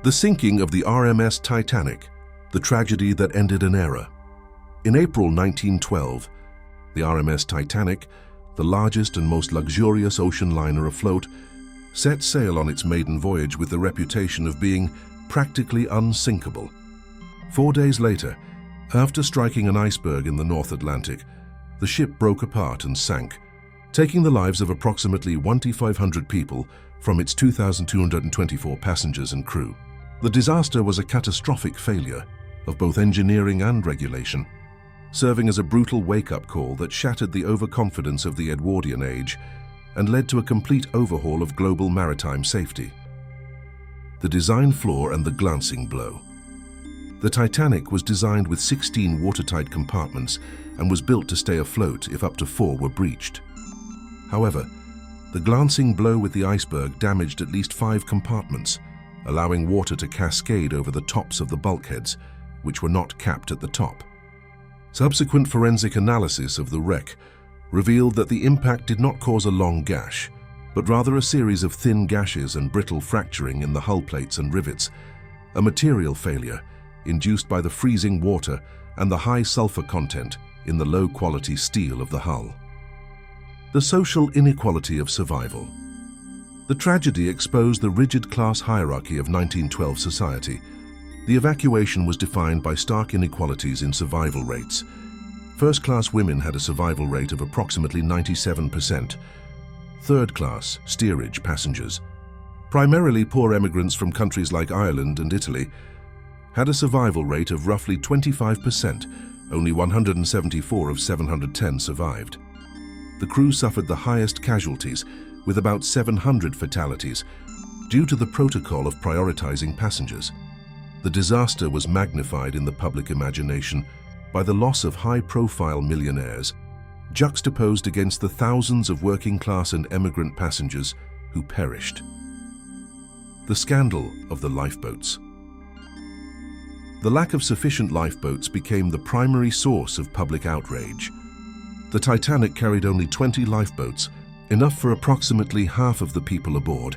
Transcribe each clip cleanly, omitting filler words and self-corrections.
The sinking of the RMS Titanic, the tragedy that ended an era. In April 1912, the RMS Titanic, the largest and most luxurious ocean liner afloat, set sail on its maiden voyage with the reputation of being practically unsinkable. 4 days later, after striking an iceberg in the North Atlantic, the ship broke apart and sank, taking the lives of approximately 2,500 people from its 2,224 passengers and crew. The disaster was a catastrophic failure of both engineering and regulation, serving as a brutal wake-up call that shattered the overconfidence of the Edwardian age and led to a complete overhaul of global maritime safety. The design flaw and the glancing blow. The Titanic was designed with 16 watertight compartments and was built to stay afloat if up to 4 were breached. However, the glancing blow with the iceberg damaged at least 5 compartments, allowing water to cascade over the tops of the bulkheads, which were not capped at the top. Subsequent forensic analysis of the wreck revealed that the impact did not cause a long gash, but rather a series of thin gashes and brittle fracturing in the hull plates and rivets, a material failure induced by the freezing water and the high-sulfur content in the low-quality steel of the hull. The social inequality of survival. The tragedy exposed the rigid class hierarchy of 1912 society. The evacuation was defined by stark inequalities in survival rates. First-class women had a survival rate of approximately 97%. Third-class, steerage passengers, primarily poor emigrants from countries like Ireland and Italy, had a survival rate of roughly 25%. Only 174 of 710 survived. The crew suffered the highest casualties, with about 700 fatalities, due to the protocol of prioritizing passengers. The disaster was magnified in the public imagination by the loss of high-profile millionaires, juxtaposed against the thousands of working-class and emigrant passengers who perished. The scandal of the lifeboats. The lack of sufficient lifeboats became the primary source of public outrage. The Titanic carried only 20 lifeboats, enough for approximately half of the people aboard.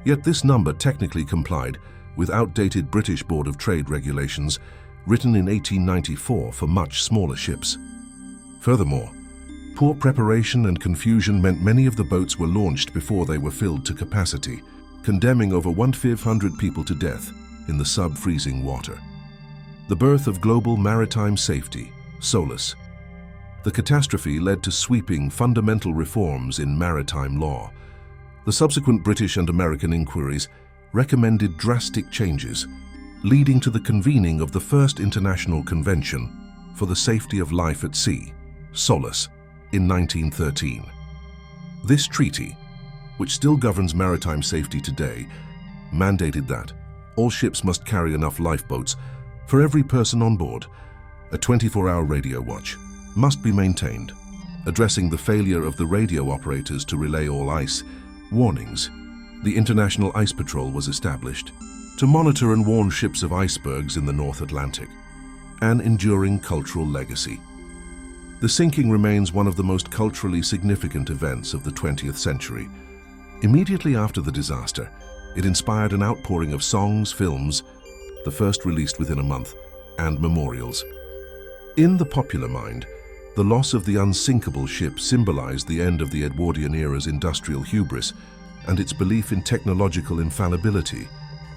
Yet this number technically complied with outdated British Board of Trade regulations written in 1894 for much smaller ships. Furthermore, poor preparation and confusion meant many of the boats were launched before they were filled to capacity, condemning over 1,500 people to death in the sub-freezing water. The birth of global maritime safety, SOLAS. The catastrophe led to sweeping fundamental reforms in maritime law. The subsequent British and American inquiries recommended drastic changes, leading to the convening of the first International Convention for the Safety of Life at Sea, SOLAS, in 1913. This treaty, which still governs maritime safety today, mandated that all ships must carry enough lifeboats for every person on board. A 24-hour radio watch must be maintained, addressing the failure of the radio operators to relay all ice warnings. The International Ice Patrol was established to monitor and warn ships of icebergs in the North Atlantic, an enduring cultural legacy. The sinking remains one of the most culturally significant events of the 20th century. Immediately after the disaster, it inspired an outpouring of songs, films, the first released within a month, and memorials. In the popular mind, the loss of the unsinkable ship symbolized the end of the Edwardian era's industrial hubris and its belief in technological infallibility,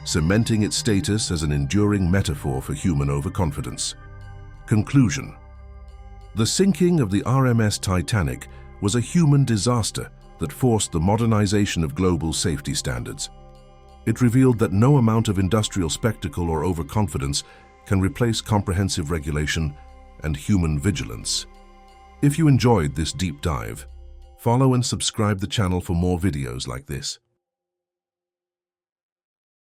cementing its status as an enduring metaphor for human overconfidence. Conclusion. The sinking of the RMS Titanic was a human disaster that forced the modernization of global safety standards. It revealed that no amount of industrial spectacle or overconfidence can replace comprehensive regulation and human vigilance. If you enjoyed this deep dive, follow and subscribe the channel for more videos like this.